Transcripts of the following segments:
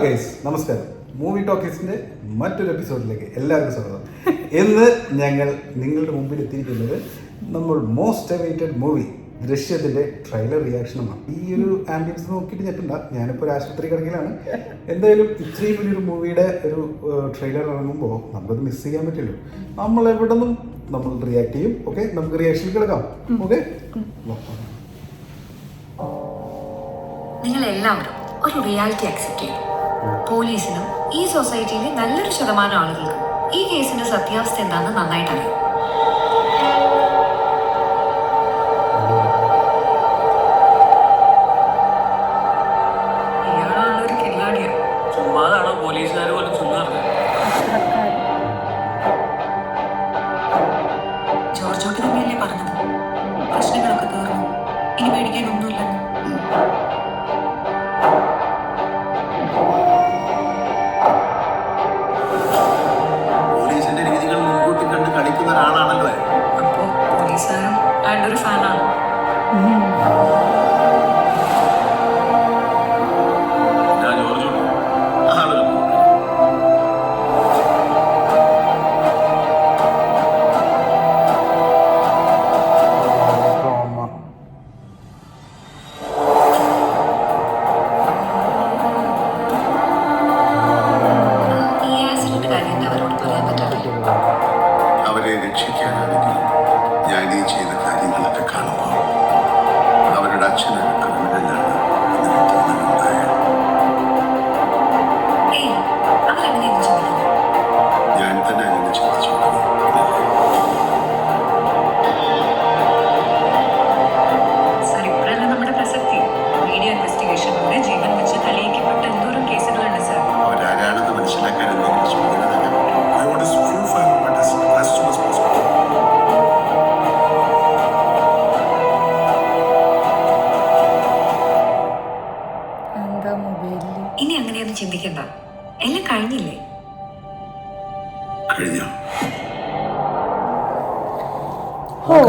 നമസ്കാരം. മൂവി ടോക്കീസിന്റെ മറ്റൊരു എപ്പിസോഡിലേക്ക് എല്ലാവർക്കും സ്വാഗതം. ഇന്ന് ഞങ്ങൾ നിങ്ങളുടെ മുമ്പിൽ എത്തിയിരിക്കുന്നത് നമ്മൾ മോസ്റ്റ് അവൈറ്റഡ് മൂവി ദൃശ്യത്തിന്റെ ട്രെയിലർ റിയാക്ഷനുമാണ്. ഈ ഒരു ആംബിയൻസ് നോക്കിയിട്ട് ഞെട്ടണ്ട, ഞാനിപ്പോൾ ഒരു ആശുപത്രി കിടക്കലാണ്. എന്തായാലും ഇത്രയും വലിയൊരു മൂവിയുടെ ഒരു ട്രെയിലർ ഇറങ്ങുമ്പോൾ നമുക്കത് മിസ് ചെയ്യാൻ പറ്റില്ല. നമ്മൾ എവിടെ നിന്നും നമ്മൾ റിയാക്ട് ചെയ്യും. ഓക്കെ, നമുക്ക് റിയാക്ഷനിൽ കിടക്കാം. ഓക്കെ, നിങ്ങളെല്ലാവരും ഒരു റിയാലിറ്റി അക്സെപ്റ്റ് ചെയ്തു. പോലീസിനും ഈ സൊസൈറ്റിയിലെ നല്ലൊരു ശതമാനം ആളുകൾക്കും ഈ കേസിന്റെ സത്യാവസ്ഥ എന്താണെന്ന് നന്നായിട്ട് അറിയാം. ഇയാളാണൊരു കില്ലാടിയാണ്. ചുമ്മാതാണോ പോലീസുകാർ പോലും ചുമ്മാ ജോർജോട്ട് തന്നെയല്ലേ പറഞ്ഞത്, പ്രശ്നങ്ങളൊക്കെ തീർന്നു, ഇനി പേടിക്കാനൊന്നുമില്ലെന്ന്. പോലീസിന്റെ രീതികൾ മുൻകൂട്ടി കണ്ട് കളിക്കുന്ന ഒരാളാണല്ലോ. അപ്പോ പോലീസുകാരും അയാളുടെ ഒരു ഫാനാണ്. ഞാൻ ജോർജ് ആളുകൾ ഈ ആക്സിഡന്റ് കാര്യം എന്താ അവരോട് പറയാൻ പറ്റാതെ? അവരെ രക്ഷിക്കാനാണെങ്കിലും ഞാൻ ഈ ചെയ്ത കാര്യങ്ങളൊക്കെ കാണുമ്പോൾ അവരുടെ അച്ഛനൊരു ക്രിമിനലാണ് എന്നൊരു തോന്നലുണ്ടായത്. ഏയ്, അവരങ്ങനെയൊന്നും ചിന്തിക്കില്ല. ഞാൻ തന്നെ അങ്ങനെ ചിന്തിച്ചു തുടങ്ങി. സർ, ഇപ്പോഴല്ല നമ്മുടെ പ്രസക്തി. മീഡിയ ഇൻവെസ്റ്റിഗേഷനിലൂടെ ജീവൻ വെച്ച് തെളിയിക്കപ്പെട്ട എന്തോരം കേസുകളുണ്ട് സർ. അവരാരാണെന്ന് മനസ്സിലാക്കാൻ എന്തെങ്കിലും സൂചന തന്നെ പറ്റും. I want as few final matters as soon as possible. ഇനി അങ്ങനെയൊന്നും ചിന്തിക്കണ്ട, എല്ലാം കഴിഞ്ഞില്ലേ? കഴിഞ്ഞോ?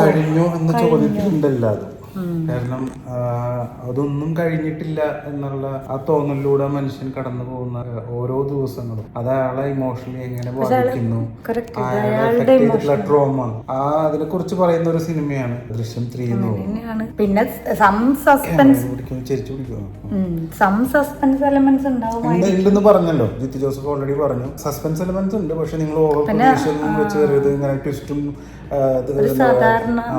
കഴിഞ്ഞു എന്ന ചോദ്യത്തിലുണ്ടല്ലോ അത്. കാരണം അതൊന്നും കഴിഞ്ഞിട്ടില്ല എന്നുള്ള ആ തോന്നലിലൂടെ മനുഷ്യൻ കടന്നു പോകുന്ന ഓരോ ദിവസങ്ങളും അത് അയാളെ ഇമോഷണലി എങ്ങനെ ബാധിക്കുന്നു, അയാളെ ട്രോമ, അതിനെ കുറിച്ച് പറയുന്ന ഒരു സിനിമയാണ് ദൃശ്യം 3 എന്ന് പറയുന്നത്. പിന്നെ സസ്പെൻസ് എലമെന്റ്സ് ഉണ്ടെന്ന് പറഞ്ഞല്ലോ, ജിത്തു ജോസഫ് ഓൾറെഡി പറഞ്ഞു. സസ്പെൻസ് എലമെന്റ്സ് ഉണ്ട്, പക്ഷെ നിങ്ങൾ ഓവർ പ്രൊഡ്യൂഷനും വെച്ച് വരരുത്. ഇങ്ങനെ ട്വിസ്റ്റും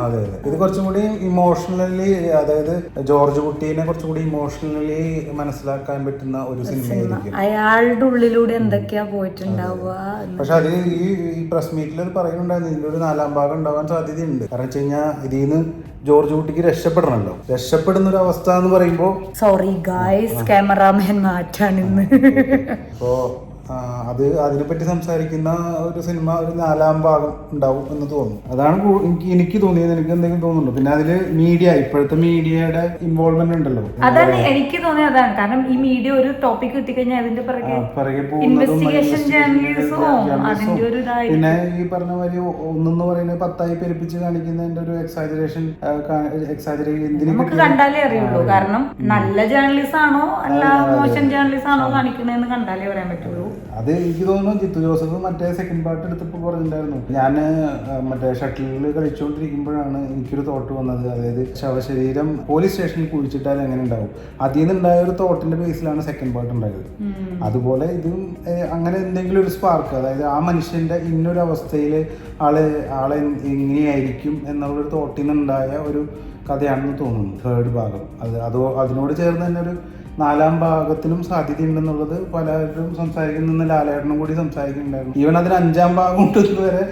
അതെ, ഇത് കുറച്ചും കൂടി ഇമോഷണലി, അതായത് ജോർജ് കുട്ടീനെ കുറച്ചും കൂടി ഇമോഷണലി മനസ്സിലാക്കാൻ പറ്റുന്ന ഒരു സിനിമയായിരിക്കും. അയാളുടെ ഉള്ളിലൂടെ എന്തൊക്കെയാ പോയിട്ടുണ്ടാവുക. പക്ഷെ അത് ഈ പ്രസ് മീറ്റിൽ അത് പറയുന്നുണ്ടായിരുന്നു, ഇതിന്റെ ഒരു 4ാം ഭാഗം ഉണ്ടാവാൻ സാധ്യതയുണ്ട്. കാരണം വെച്ച് കഴിഞ്ഞാൽ ഇതിന്ന് ജോർജ് കുട്ടിക്ക് രക്ഷപ്പെടണല്ലോ. രക്ഷപ്പെടുന്ന ഒരു അവസ്ഥ എന്ന് പറയുമ്പോ സോറി ഗായ്സ്, ക്യാമറാമാൻ മാറ്റാണിന്ന്. അപ്പോ അതിനെപ്പറ്റി സംസാരിക്കുന്ന ഒരു സിനിമ ഒരു 4ാം ഭാഗം ഉണ്ടാവും എന്ന് തോന്നുന്നു. അതാണ് എനിക്ക് തോന്നിയത്. എനിക്ക് എന്തെങ്കിലും തോന്നുന്നുണ്ടോ? പിന്നെ അതില് ഇപ്പോഴത്തെ മീഡിയയുടെ ഇൻവോൾവ്മെന്റ് ഉണ്ടല്ലോ. അതാണ് എനിക്ക് തോന്നിയത്. അതാണ് കാരണം ഈ മീഡിയ ഒരു ടോപ്പിക് കിട്ടിക്കഴിഞ്ഞാൽ അതിന്റെ പിറകെ ഇൻവെസ്റ്റിഗേഷൻ ജേർണലിസവും അതിന്റെ ഒരു പിന്നെ ഈ പറഞ്ഞ മാതിരി ഒന്നെന്ന് പറയുന്നത് 10ആയി പെരുപ്പിച്ച് കാണിക്കുന്നതിന്റെ ഒരു എക്സാജറേഷൻ നമുക്ക് കണ്ടാലേ അറിയുള്ളൂ. കാരണം നല്ല ജേർണലിസ്റ്റ് ആണോ അല്ല മോശം ജേർണലിസ്റ്റ് ആണോ കാണിക്കുന്നതെന്ന് കണ്ടാലേ പറയാൻ പറ്റുള്ളൂ. അത് എനിക്ക് തോന്നുന്നു ജിത്തു ജോസഫ് മറ്റേ സെക്കൻഡ് പാർട്ട് എടുത്തപ്പോൾ പറഞ്ഞിട്ടുണ്ടായിരുന്നു, ഞാൻ മറ്റേ ഷട്ടിലിൽ കളിച്ചുകൊണ്ടിരിക്കുമ്പോഴാണ് എനിക്കൊരു തോട്ട് വന്നത്. അതായത് ശവശരീരം പോലീസ് സ്റ്റേഷനിൽ കുഴിച്ചിട്ടാൽ എങ്ങനെ ഉണ്ടാവും, അതിൽ നിന്നുണ്ടായ ഒരു തോട്ടിന്റെ ബേസിലാണ് സെക്കൻഡ് പാർട്ട് ഉണ്ടായത്. അതുപോലെ ഇതും അങ്ങനെ എന്തെങ്കിലും ഒരു സ്പാർക്ക്, അതായത് ആ മനുഷ്യന്റെ ഇന്നൊരു അവസ്ഥയിൽ ആളെ എങ്ങനെയായിരിക്കും എന്നുള്ളൊരു തോട്ടിൽ നിന്നുണ്ടായ ഒരു കഥയാണെന്ന് തോന്നുന്നു 3rd ഭാഗം. അതിനോട് ചേർന്ന് തന്നെ ഒരു 4ാം ഭാഗത്തിനും സാധ്യതയുണ്ടെന്നുള്ളത് പലരും സംസാരിക്കുന്ന, ലാലേട്ടനും കൂടി സംസാരിക്കുന്നുണ്ടായിരുന്നു. ഈവൻ അതിന് 5ാം ഭാഗം ഉണ്ടെന്ന് വരെ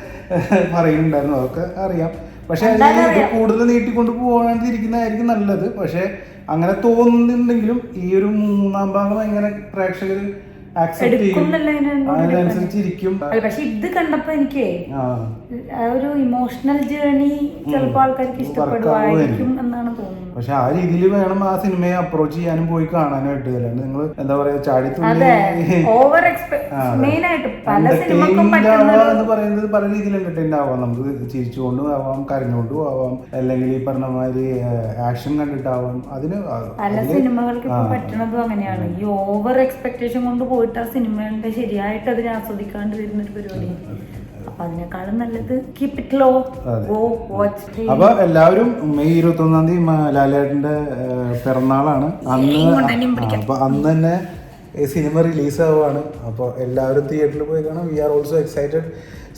പറയുന്നുണ്ടായിരുന്നു. അതൊക്കെ അറിയാം. പക്ഷെ ഇത് കൂടുതൽ നീട്ടിക്കൊണ്ട് പോകാണ്ടിരിക്കുന്നതായിരിക്കും നല്ലത്. പക്ഷെ അങ്ങനെ തോന്നുന്നുണ്ടെങ്കിലും ഈ ഒരു 3ാം ഭാഗം എങ്ങനെ പ്രേക്ഷകർ ആക്സെപ്റ്റ് ചെയ്യും അതിനനുസരിച്ചിരിക്കും. പക്ഷെ ഇത് കണ്ടപ്പോ എനിക്ക് ഒരു ഇമോഷണൽ ജേർണി ചിലപ്പോൾ ആൾക്കാർക്ക് ഇഷ്ടപ്പെടുമായിരിക്കും എന്നാണ് തോന്നുന്നത്. പക്ഷെ ആ രീതിയിൽ വേണം ആ സിനിമയെ അപ്രോച്ച് ചെയ്യാനും പോയി കാണാനായിട്ട്. അല്ലാണ്ട് നിങ്ങൾ എന്താ പറയാ അതെ ഓവർ മെയിൻ ആയിട്ട് പല സിനിമക്കും പറ്റുന്ന എന്ന് പറയുന്നത് പല രീതിയിൽ എന്റർടൈൻ ആവാം. നമുക്ക് ചിരിച്ചുകൊണ്ടും ആവാം, കരഞ്ഞുകൊണ്ടും ആവാം, അല്ലെങ്കിൽ ഈ പറഞ്ഞ മാതിരി ആക്ഷൻ കണ്ടിട്ടാവാം. അതിന് പല സിനിമകൾക്ക് ഇപ്പൊ പറ്റണതും അങ്ങനെയാണ്. ഈ ഓവർ എക്സ്പെക്ടേഷൻ കൊണ്ട് പോയിട്ട് ആ സിനിമയുടെ ശരിയായിട്ട് അതിനെ ആസ്വദിക്കാണ്ട് വരുന്ന ഒരു പരിപാടിയാണ്. അപ്പൊ അതിനേക്കാളും നല്ലത് keep it low, go watch. അപ്പൊ എല്ലാവരും മെയ് 21-ാം തീയതി ലാലേട്ടന്റെ പിറന്നാളാണ്. അപ്പൊ അന്ന് തന്നെ സിനിമ റിലീസ് ആവുകയാണ്. അപ്പോൾ എല്ലാവരും തിയേറ്ററിൽ പോയി കാണാം. We are also excited.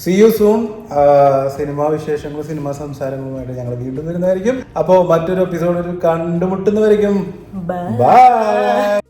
See you soon. Cinema വിശേഷങ്ങളും സിനിമാ സംസാരങ്ങളുമായിട്ട് ഞങ്ങൾ വീണ്ടും വരുന്നതായിരിക്കും. അപ്പോൾ മറ്റൊരു എപ്പിസോഡിൽ കണ്ടുമുട്ടുന്നവരിക്കും. ബൈ.